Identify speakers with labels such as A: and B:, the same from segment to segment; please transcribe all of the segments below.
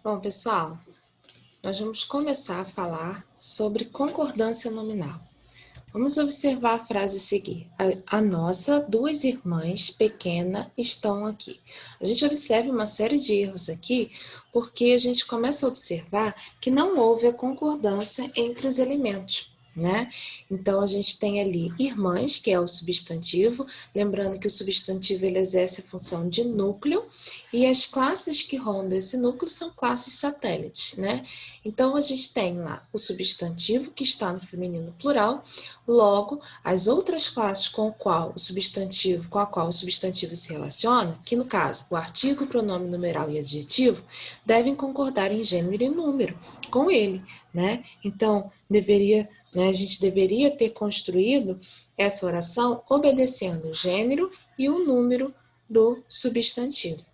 A: Bom, pessoal, nós vamos começar a falar sobre concordância nominal. Vamos observar a frase a seguir. A nossa duas irmãs pequenas estão aqui. A gente observa uma série de erros aqui, porque a gente começa a observar que não houve a concordância entre os elementos, né? Então, a gente tem ali irmãs, que é o substantivo, lembrando que o substantivo ele exerce a função de núcleo, e as classes que rondam esse núcleo são classes satélites, né? Então, a gente tem lá o substantivo, que está no feminino plural, logo, as outras classes com a qual o substantivo se relaciona, que no caso, o artigo, pronome numeral e adjetivo, devem concordar em gênero e número com ele, né? Então, a gente deveria ter construído essa oração obedecendo o gênero e o número do substantivo.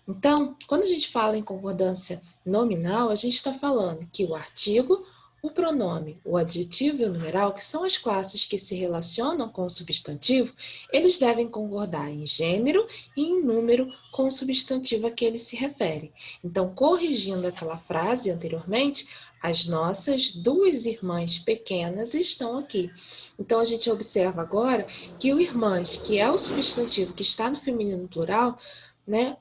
A: Então, quando a gente fala em concordância nominal, a gente está falando que o artigo, o pronome, o adjetivo e o numeral, que são as classes que se relacionam com o substantivo, eles devem concordar em gênero e em número com o substantivo a que ele se refere. Então, corrigindo aquela frase anteriormente, as nossas duas irmãs pequenas estão aqui. Então, a gente observa agora que o irmãs, que é o substantivo que está no feminino plural, né,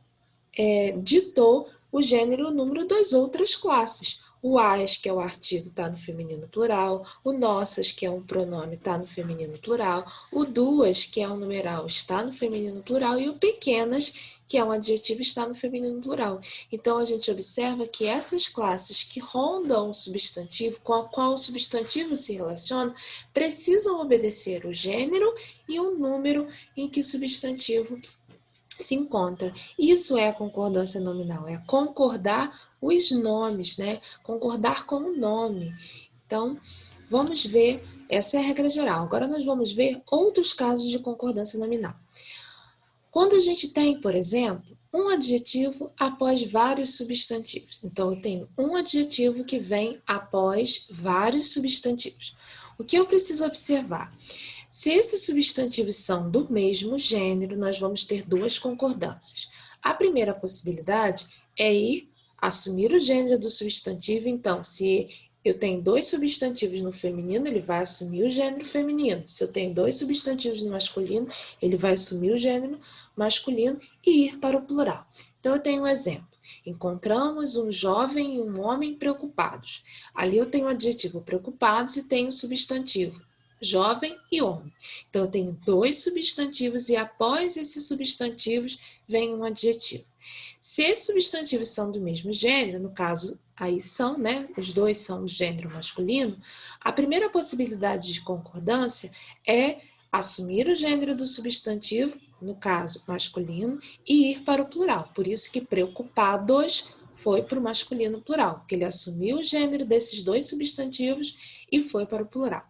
A: ditou o gênero e o número das outras classes. O as, que é o artigo, está no feminino plural. O nossas, que é um pronome, está no feminino plural. O duas, que é um numeral, está no feminino plural. E o pequenas, que é um adjetivo, está no feminino plural. Então, a gente observa que essas classes que rondam o substantivo, com a qual o substantivo se relaciona, precisam obedecer o gênero e o número em que o substantivo se encontra. Isso é a concordância nominal, é concordar os nomes, né? Concordar com o nome. Então, vamos ver, essa é a regra geral. Agora nós vamos ver outros casos de concordância nominal. Quando a gente tem, por exemplo, um adjetivo após vários substantivos. Então, eu tenho um adjetivo que vem após vários substantivos. O que eu preciso observar? Se esses substantivos são do mesmo gênero, nós vamos ter duas concordâncias. A primeira possibilidade é assumir o gênero do substantivo. Então, se eu tenho dois substantivos no feminino, ele vai assumir o gênero feminino. Se eu tenho dois substantivos no masculino, ele vai assumir o gênero masculino e ir para o plural. Então, eu tenho um exemplo. Encontramos um jovem e um homem preocupados. Ali eu tenho o adjetivo preocupados e tenho o substantivo jovem e homem. Então, eu tenho dois substantivos e após esses substantivos vem um adjetivo. Se esses substantivos são do mesmo gênero, no caso, aí são, né? Os dois são do gênero masculino, a primeira possibilidade de concordância é assumir o gênero do substantivo, no caso masculino, e ir para o plural. Por isso que preocupados foi para o masculino plural, porque ele assumiu o gênero desses dois substantivos e foi para o plural.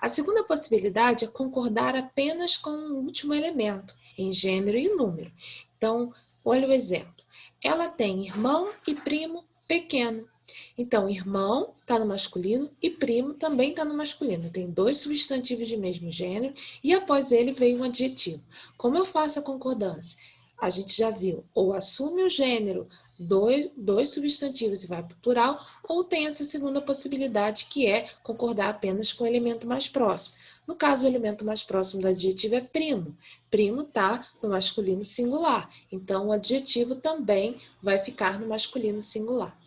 A: A segunda possibilidade é concordar apenas com o último elemento, em gênero e número. Então, olha o exemplo. Ela tem irmão e primo pequeno. Então, irmão está no masculino e primo também está no masculino. Tem dois substantivos de mesmo gênero e após ele veio um adjetivo. Como eu faço a concordância? A gente já viu, ou assume o gênero dois substantivos e vai para o plural, ou tem essa segunda possibilidade, que é concordar apenas com o elemento mais próximo. No caso, o elemento mais próximo do adjetivo é primo. Primo está no masculino singular, então o adjetivo também vai ficar no masculino singular.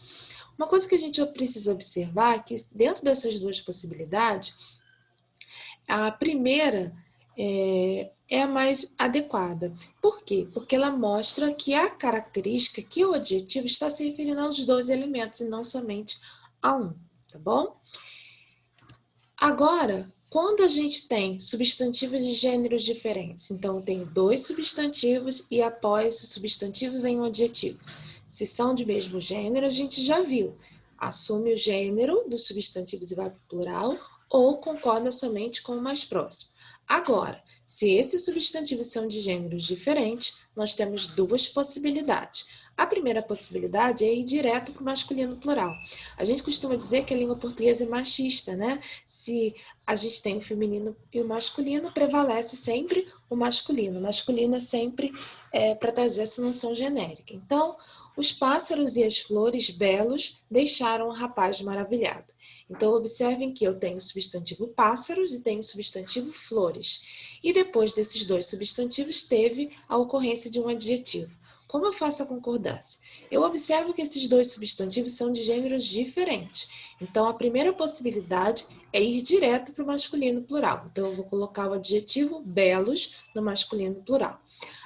A: Uma coisa que a gente precisa observar é que dentro dessas duas possibilidades, a primeira é a mais adequada. Por quê? Porque ela mostra que a característica, que o adjetivo está se referindo aos dois elementos e não somente a um, tá bom? Agora, quando a gente tem substantivos de gêneros diferentes, então eu tenho dois substantivos e após o substantivo vem um adjetivo. Se são de mesmo gênero, a gente já viu. Assume o gênero dos substantivos e vai para o plural, ou concorda somente com o mais próximo. Agora, Se esses substantivos são de gêneros diferentes, nós temos duas possibilidades. A primeira possibilidade é ir direto para o masculino plural. A gente costuma dizer que a língua portuguesa é machista, né? Se a gente tem o feminino e o masculino, prevalece sempre o masculino. O masculino é sempre para trazer essa noção genérica. Então, os pássaros e as flores belos deixaram o rapaz maravilhado. Então, observem que eu tenho o substantivo pássaros e tenho o substantivo flores. E depois desses dois substantivos, teve a ocorrência de um adjetivo. Como eu faço a concordância? Eu observo que esses dois substantivos são de gêneros diferentes. Então, a primeira possibilidade é ir direto para o masculino plural. Então, eu vou colocar o adjetivo belos no masculino plural.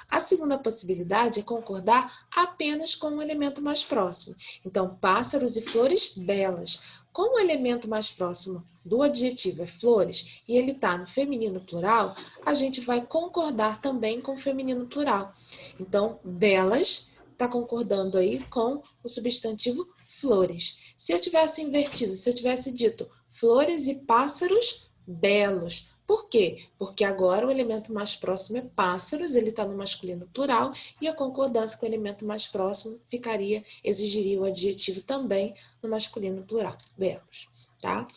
A: A segunda possibilidade é concordar apenas com o elemento mais próximo. Então, pássaros e flores belas. Como o elemento mais próximo do adjetivo é flores e ele está no feminino plural, a gente vai concordar também com o feminino plural. Então, belas está concordando aí com o substantivo flores. Se eu tivesse invertido, se eu tivesse dito flores e pássaros belos, por quê? Porque agora o elemento mais próximo é pássaros, ele está no masculino plural, e a concordância com o elemento mais próximo exigiria o adjetivo também no masculino plural, belos, tá?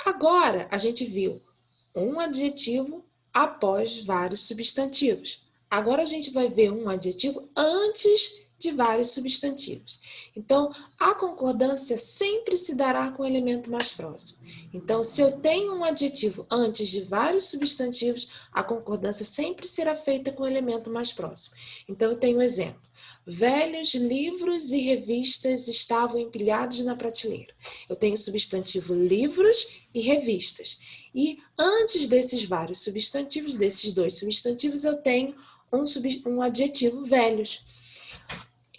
A: Agora, a gente viu um adjetivo após vários substantivos. Agora a gente vai ver um adjetivo antes de vários substantivos. Então, a concordância sempre se dará com o elemento mais próximo. Então, se eu tenho um adjetivo antes de vários substantivos, a concordância sempre será feita com o elemento mais próximo. Então, eu tenho um exemplo. Velhos livros e revistas estavam empilhados na prateleira. Eu tenho o substantivo livros e revistas. E antes desses vários substantivos, desses dois substantivos, eu tenho um adjetivo velhos.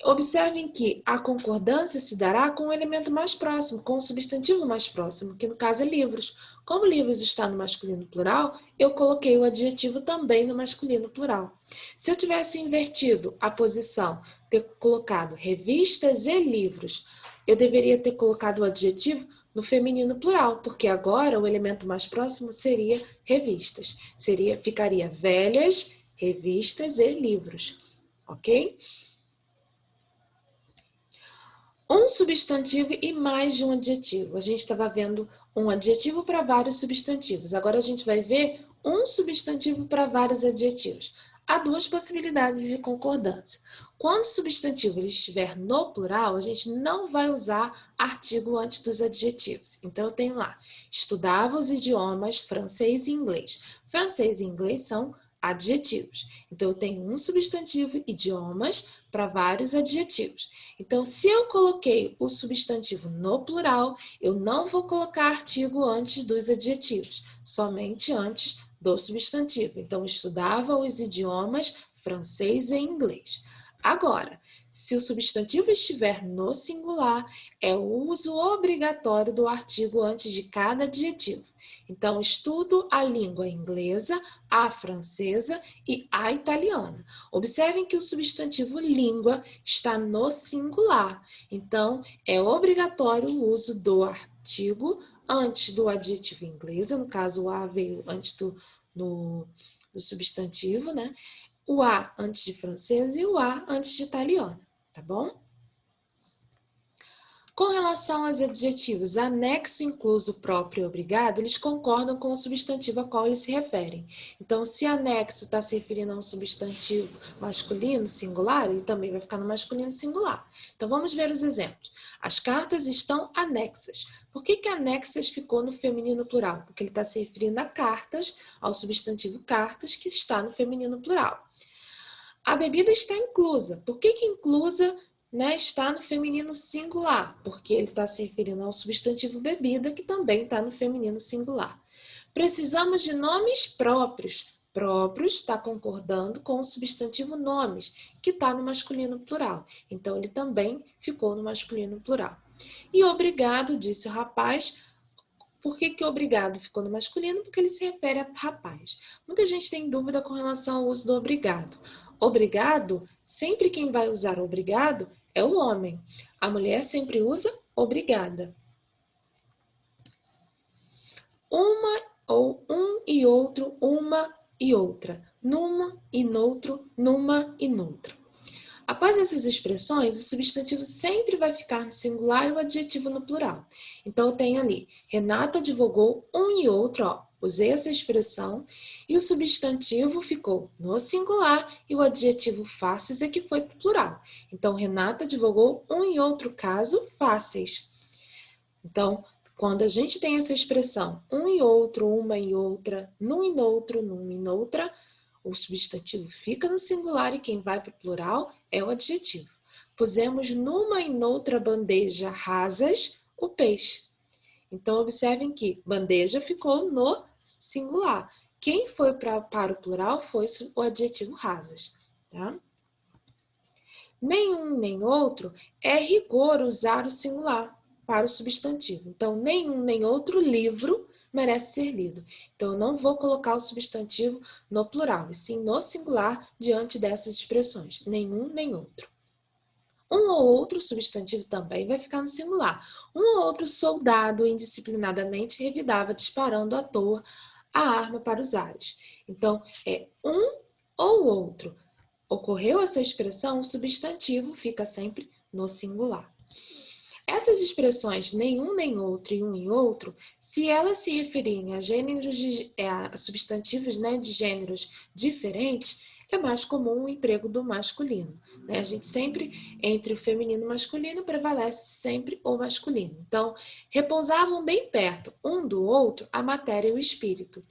A: Observem que a concordância se dará com o elemento mais próximo, com o substantivo mais próximo, que no caso é livros. Como livros está no masculino plural, eu coloquei o adjetivo também no masculino plural. Se eu tivesse invertido a posição, ter colocado revistas e livros, eu deveria ter colocado o adjetivo no feminino plural, porque agora o elemento mais próximo seria revistas. Ficaria velhas, revistas e livros, ok? Um substantivo e mais de um adjetivo. A gente estava vendo um adjetivo para vários substantivos. Agora a gente vai ver um substantivo para vários adjetivos. Há duas possibilidades de concordância. Quando o substantivo ele estiver no plural, a gente não vai usar artigo antes dos adjetivos. Então, eu tenho lá, estudava os idiomas francês e inglês. Francês e inglês são adjetivos. Então, eu tenho um substantivo, idiomas, para vários adjetivos. Então, se eu coloquei o substantivo no plural, eu não vou colocar artigo antes dos adjetivos, somente antes do substantivo. Então, estudava os idiomas francês e inglês. Agora, se o substantivo estiver no singular, é o uso obrigatório do artigo antes de cada adjetivo. Então, estudo a língua inglesa, a francesa e a italiana. Observem que o substantivo língua está no singular. Então, é obrigatório o uso do artigo antes do adjetivo inglesa, no caso o a veio antes do substantivo, né? O a antes de francesa e o a antes de italiana, tá bom? Com relação aos adjetivos anexo, incluso, próprio e obrigado, eles concordam com o substantivo a qual eles se referem. Então, se anexo está se referindo a um substantivo masculino singular, ele também vai ficar no masculino singular. Então, vamos ver os exemplos. As cartas estão anexas. Por que anexas ficou no feminino plural? Porque ele está se referindo a cartas, ao substantivo cartas, que está no feminino plural. A bebida está inclusa. Por que inclusa está no feminino singular? Porque ele está se referindo ao substantivo bebida, que também está no feminino singular. Precisamos de nomes próprios. Próprios está concordando com o substantivo nomes, que está no masculino plural. Então, ele também ficou no masculino plural. E obrigado, disse o rapaz. Por que obrigado ficou no masculino? Porque ele se refere a rapaz. Muita gente tem dúvida com relação ao uso do obrigado. Obrigado, sempre quem vai usar obrigado é o homem. A mulher sempre usa obrigada. ou um e outro, uma e outra, numa e noutro, numa e noutra. Após essas expressões, o substantivo sempre vai ficar no singular e o adjetivo no plural. Então, eu tenho ali, Renata advogou um e outro, ó, usei essa expressão, e o substantivo ficou no singular e o adjetivo fáceis é que foi para o plural. Então, Renata advogou um e outro caso fáceis. Então, quando a gente tem essa expressão, um e outro, uma e outra, num e noutro, numa e noutra, o substantivo fica no singular e quem vai para o plural é o adjetivo. Pusemos numa e noutra bandeja rasas o peixe. Então, observem que bandeja ficou no singular. Quem foi para o plural foi o adjetivo rasas. Tá? Nenhum nem outro é rigor usar o singular para o substantivo. Então, nenhum nem outro livro merece ser lido. Então, eu não vou colocar o substantivo no plural, e sim no singular diante dessas expressões. Nenhum nem outro. Um ou outro substantivo também vai ficar no singular. Um ou outro soldado indisciplinadamente revidava disparando à toa a arma para os ares. Então, é um ou outro. Ocorreu essa expressão, o substantivo fica sempre no singular. Essas expressões nenhum nem outro e um e outro, se elas se referirem a gêneros a substantivos, né, de gêneros diferentes, é mais comum o emprego do masculino. Né? A gente sempre, entre o feminino e o masculino, prevalece sempre o masculino. Então, repousavam bem perto um do outro a matéria e o espírito.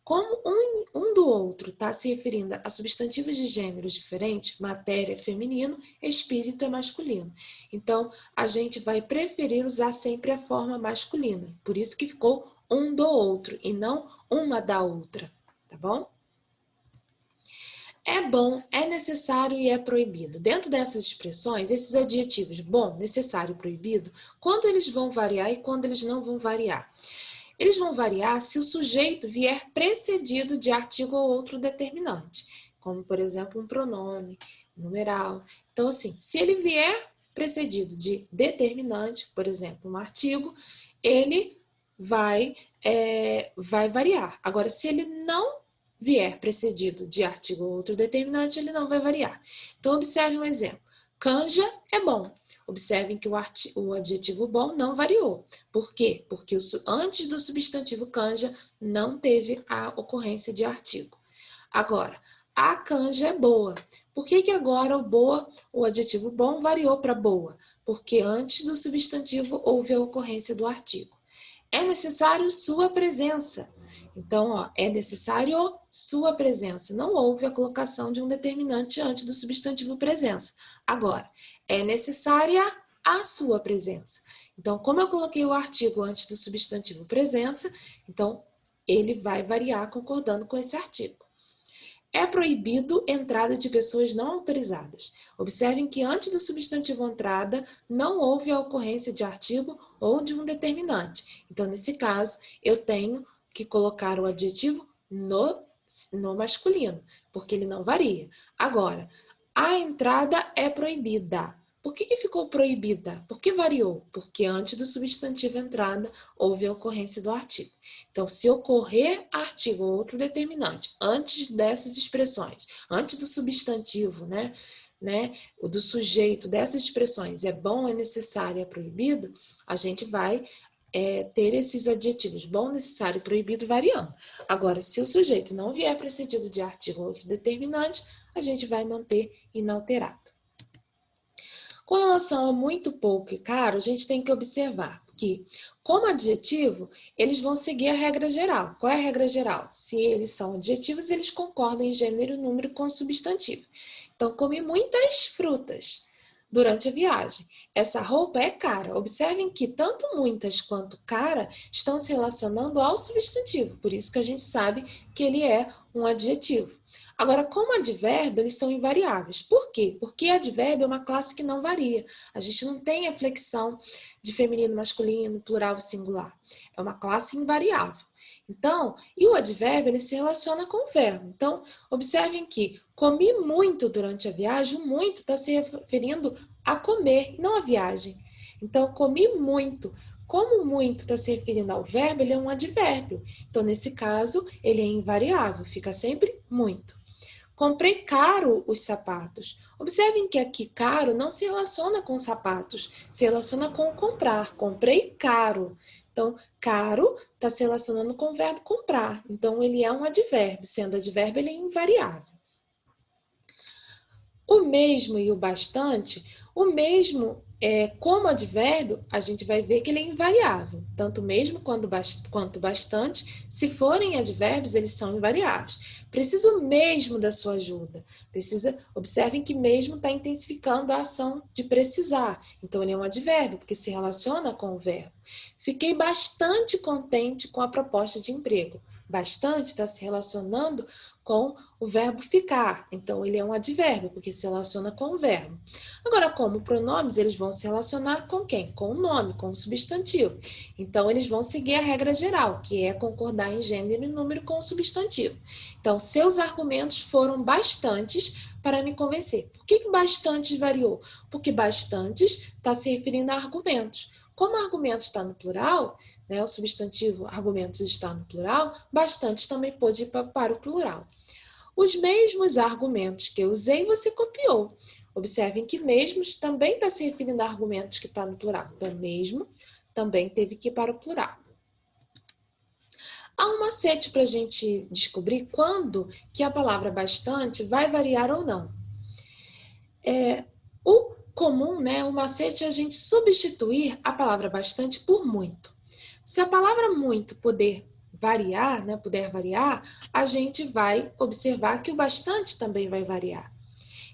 A: Como um do outro está se referindo a substantivos de gêneros diferentes, matéria é feminino, espírito é masculino. Então, a gente vai preferir usar sempre a forma masculina. Por isso que ficou um do outro e não uma da outra, tá bom? É bom, é necessário e é proibido. Dentro dessas expressões, esses adjetivos bom, necessário e proibido, quando eles vão variar e quando eles não vão variar. Eles vão variar se o sujeito vier precedido de artigo ou outro determinante, como, por exemplo, um pronome, numeral. Então, assim, se ele vier precedido de determinante, por exemplo, um artigo, ele vai variar. Agora, se ele não vier precedido de artigo ou outro determinante, ele não vai variar. Então, observe um exemplo. Canja é bom. Observem que o adjetivo bom não variou. Por quê? Porque antes do substantivo canja não teve a ocorrência de artigo. Agora, a canja é boa. Por que agora o adjetivo bom variou para boa? Porque antes do substantivo houve a ocorrência do artigo. É necessário sua presença. Então, ó, é necessário sua presença. Não houve a colocação de um determinante antes do substantivo presença. Agora, é necessária a sua presença. Então, como eu coloquei o artigo antes do substantivo presença, então ele vai variar concordando com esse artigo. É proibido entrada de pessoas não autorizadas. Observem que antes do substantivo entrada não houve a ocorrência de artigo ou de um determinante. Então, nesse caso, eu tenho que colocar o adjetivo no masculino, porque ele não varia. Agora, a entrada é proibida. Por que ficou proibida? Por que variou? Porque antes do substantivo entrada houve a ocorrência do artigo. Então, se ocorrer artigo ou outro determinante antes dessas expressões, antes do substantivo, o do sujeito dessas expressões é bom, é necessário, é proibido, a gente vai ter esses adjetivos bom, necessário e proibido variando. Agora, se o sujeito não vier precedido de artigo ou outro determinante, a gente vai manter inalterado. Com relação a muito, pouco e caro, a gente tem que observar que, como adjetivo, eles vão seguir a regra geral. Qual é a regra geral? Se eles são adjetivos, eles concordam em gênero e número com o substantivo. Então, comi muitas frutas durante a viagem. Essa roupa é cara. Observem que tanto muitas quanto cara estão se relacionando ao substantivo. Por isso que a gente sabe que ele é um adjetivo. Agora, como advérbio, eles são invariáveis. Por quê? Porque advérbio é uma classe que não varia. A gente não tem a flexão de feminino, masculino, plural e singular. É uma classe invariável. Então, e o advérbio, ele se relaciona com o verbo. Então, observem que comi muito durante a viagem, o muito está se referindo a comer, não a viagem. Então, comi muito. Como muito está se referindo ao verbo, ele é um advérbio. Então, nesse caso, ele é invariável, fica sempre muito. Comprei caro os sapatos. Observem que aqui caro não se relaciona com sapatos, se relaciona com comprar. Comprei caro. Então, caro está se relacionando com o verbo comprar. Então, ele é um advérbio. Sendo advérbio, ele é invariável. O mesmo e o bastante, o mesmo, como advérbio, a gente vai ver que ele é invariável. Tanto mesmo quanto bastante, se forem advérbios, eles são invariáveis. Preciso mesmo da sua ajuda. Observem que mesmo está intensificando a ação de precisar. Então, ele é um advérbio, porque se relaciona com o verbo. Fiquei bastante contente com a proposta de emprego. Bastante está se relacionando com o verbo ficar. Então, ele é um advérbio, porque se relaciona com o verbo. Agora, como pronomes, eles vão se relacionar com quem? Com o nome, com o substantivo. Então, eles vão seguir a regra geral, que é concordar em gênero e número com o substantivo. Então, seus argumentos foram bastantes para me convencer. Por que bastantes variou? Porque bastantes está se referindo a argumentos. Como argumentos está no plural, né, o substantivo argumentos está no plural, bastantes também pode ir para o plural. Os mesmos argumentos que eu usei, você copiou. Observem que mesmos também está se referindo a argumentos que está no plural. Então, mesmo também teve que ir para o plural. Há um macete para a gente descobrir quando que a palavra bastante vai variar ou não. O comum, né, o macete é a gente substituir a palavra bastante por muito. Se a palavra muito puder variar, a gente vai observar que o bastante também vai variar.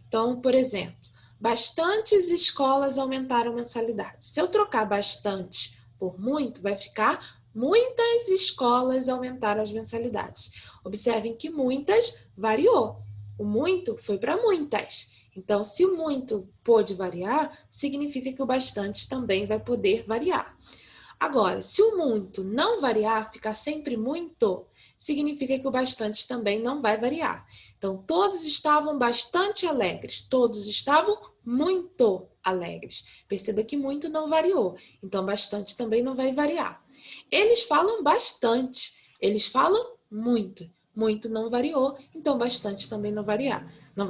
A: Então, por exemplo, bastantes escolas aumentaram a mensalidade. Se eu trocar bastante por muito, vai ficar muitas escolas aumentaram as mensalidades. Observem que muitas variou. O muito foi para muitas. Então, se o muito pôde variar, significa que o bastante também vai poder variar. Agora, se o muito não variar, ficar sempre muito, significa que o bastante também não vai variar. Então, todos estavam bastante alegres, todos estavam muito alegres. Perceba que muito não variou, então bastante também não vai variar. Eles falam bastante, eles falam muito. Muito não variou, então bastante também não vai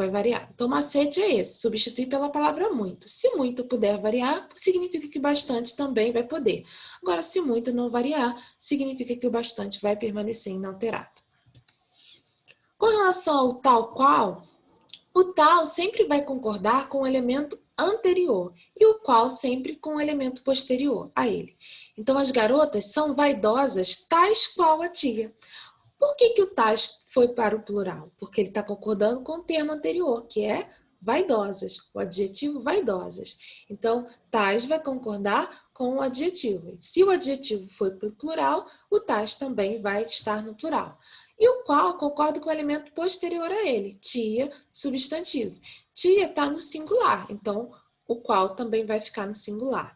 A: variar. Então, o macete é esse, substituir pela palavra muito. Se muito puder variar, significa que bastante também vai poder. Agora, se muito não variar, significa que o bastante vai permanecer inalterado. Com relação ao tal qual, o tal sempre vai concordar com o elemento anterior e o qual sempre com o elemento posterior a ele. Então, as garotas são vaidosas tais qual a tia. Por que o tais foi para o plural? Porque ele está concordando com o termo anterior, que é vaidosas, o adjetivo vaidosas. Então, tais vai concordar com o adjetivo. Se o adjetivo foi para o plural, o tais também vai estar no plural. E o qual concorda com o elemento posterior a ele, tia, substantivo. Tia está no singular, então o qual também vai ficar no singular.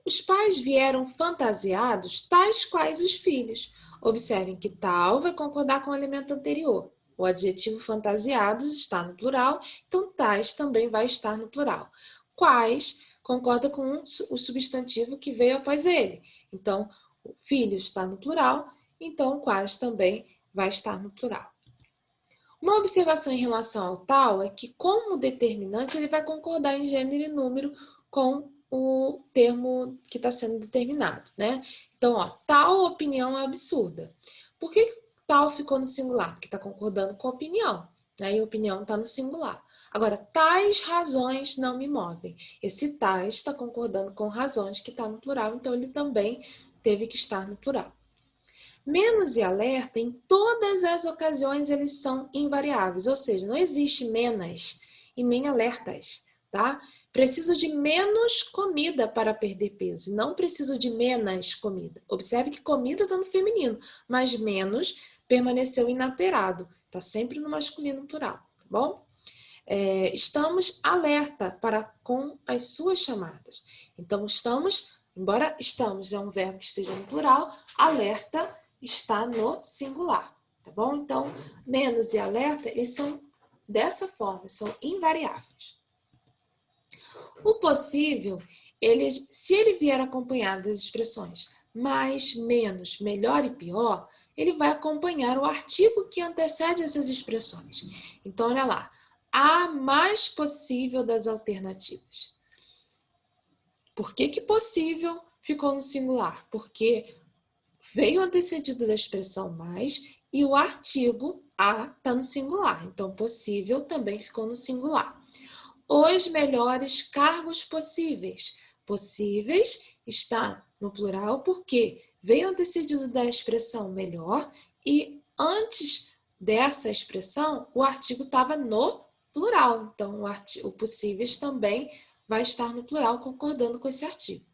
A: Os pais vieram fantasiados, tais quais os filhos. Observem que tal vai concordar com o elemento anterior. O adjetivo fantasiados está no plural, então tais também vai estar no plural. Quais concorda com o substantivo que veio após ele. Então, o filho está no plural, então quais também vai estar no plural. Uma observação em relação ao tal é que, como determinante, ele vai concordar em gênero e número com o termo que está sendo determinado, né? Então, tal opinião é absurda. Por que tal ficou no singular? Porque está concordando com a opinião, né? E a opinião está no singular. Agora, tais razões não me movem. Esse tais está concordando com razões que está no plural, então ele também teve que estar no plural. Menos e alerta, em todas as ocasiões, eles são invariáveis, ou seja, não existe menos e nem alertas, tá? Preciso de menos comida para perder peso, não preciso de menos comida. Observe que comida está no feminino, mas menos permaneceu inalterado, está sempre no masculino plural, tá bom? Estamos alerta com as suas chamadas. Então, embora estamos é um verbo que esteja no plural, alerta está no singular, tá bom? Então, menos e alerta, eles são dessa forma, são invariáveis. O possível se ele vier acompanhado das expressões mais, menos, melhor e pior, ele vai acompanhar o artigo que antecede essas expressões. Então, olha lá. A mais possível das alternativas. Por que possível ficou no singular? Porque veio antecedido da expressão mais e o artigo a está no singular. Então, possível também ficou no singular. Os melhores cargos possíveis. Possíveis está no plural porque veio antecedido da expressão melhor e antes dessa expressão o artigo estava no plural. Então, o possíveis também vai estar no plural, concordando com esse artigo.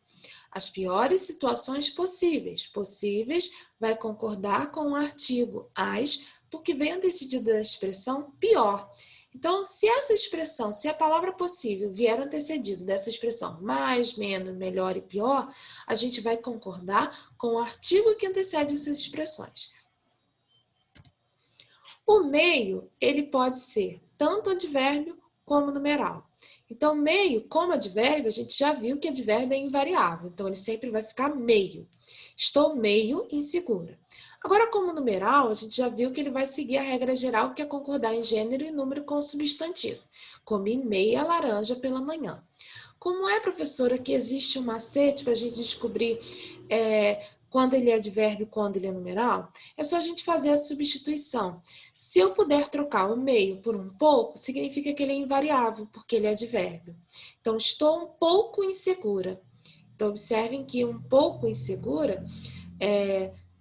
A: As piores situações possíveis. Possíveis vai concordar com o artigo as, porque vem antecedido da expressão pior. Então, se essa expressão, se a palavra possível vier antecedido dessa expressão mais, menos, melhor e pior, a gente vai concordar com o artigo que antecede essas expressões. O meio, ele pode ser tanto advérbio como numeral. Então, meio, como advérbio, a gente já viu que advérbio é invariável. Então, ele sempre vai ficar meio. Estou meio insegura. Agora, como numeral, a gente já viu que ele vai seguir a regra geral, que é concordar em gênero e número com o substantivo. Comi meia laranja pela manhã. Como é, professora, que existe um macete para a gente descobrir quando ele é advérbio e quando ele é numeral? É só a gente fazer a substituição. Se eu puder trocar o meio por um pouco, significa que ele é invariável, porque ele é advérbio. Então, estou um pouco insegura. Então, observem que um pouco insegura,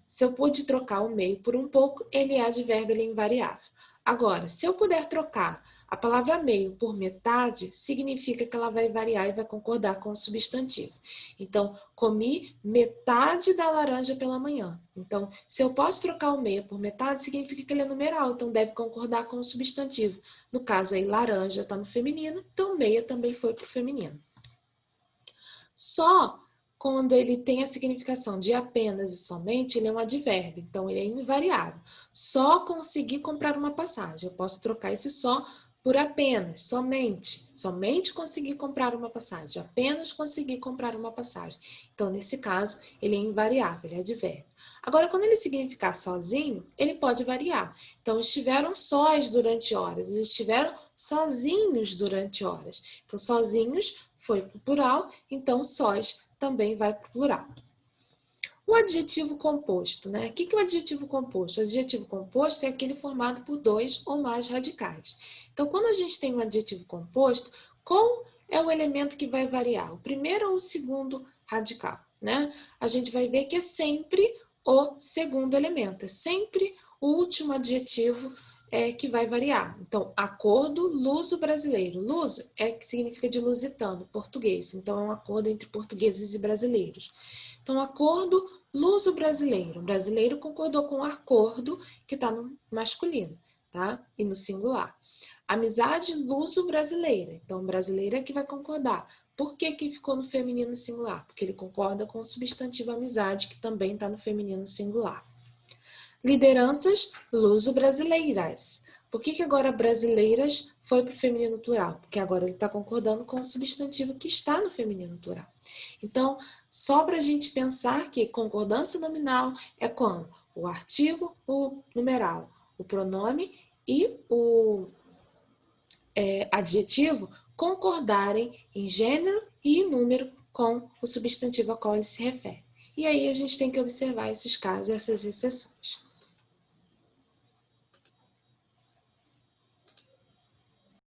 A: se eu pude trocar o meio por um pouco, ele é advérbio, ele é invariável. Agora, se eu puder trocar a palavra meio por metade, significa que ela vai variar e vai concordar com o substantivo. Então, comi metade da laranja pela manhã. Então, se eu posso trocar o meio por metade, significa que ele é numeral, então deve concordar com o substantivo. No caso aí, laranja está no feminino, então meia também foi para o feminino. Só quando ele tem a significação de apenas e somente, ele é um advérbio, então ele é invariável. Só consegui comprar uma passagem. Eu posso trocar esse só por apenas, somente. Somente consegui comprar uma passagem. Apenas consegui comprar uma passagem. Então, nesse caso, ele é invariável, ele é advérbio. Agora, quando ele significar sozinho, ele pode variar. Então, estiveram sós durante horas, eles estiveram sozinhos durante horas. Então, sozinhos foi para o plural, então sós também vai para o plural. O adjetivo composto, né? O que é o adjetivo composto? O adjetivo composto é aquele formado por dois ou mais radicais. Então, quando a gente tem um adjetivo composto, qual é o elemento que vai variar? O primeiro ou o segundo radical, né? A gente vai ver que é sempre o segundo elemento, é sempre o último adjetivo que vai variar. Então, acordo luso-brasileiro. Luso é que significa de lusitano, português. Então, é um acordo entre portugueses e brasileiros. Então, acordo luso-brasileiro. O brasileiro concordou com o acordo, que está no masculino, tá? E no singular. Amizade luso-brasileira. Então, brasileira é que vai concordar. Por que ficou no feminino singular? Porque ele concorda com o substantivo amizade, que também está no feminino singular. Lideranças luso-brasileiras. Por que agora brasileiras foi para o feminino plural? Porque agora ele está concordando com o substantivo que está no feminino plural. Então, só para a gente pensar que concordância nominal é quando o artigo, o numeral, o pronome e o adjetivo concordarem em gênero e em número com o substantivo a qual ele se refere. E aí a gente tem que observar esses casos, essas exceções.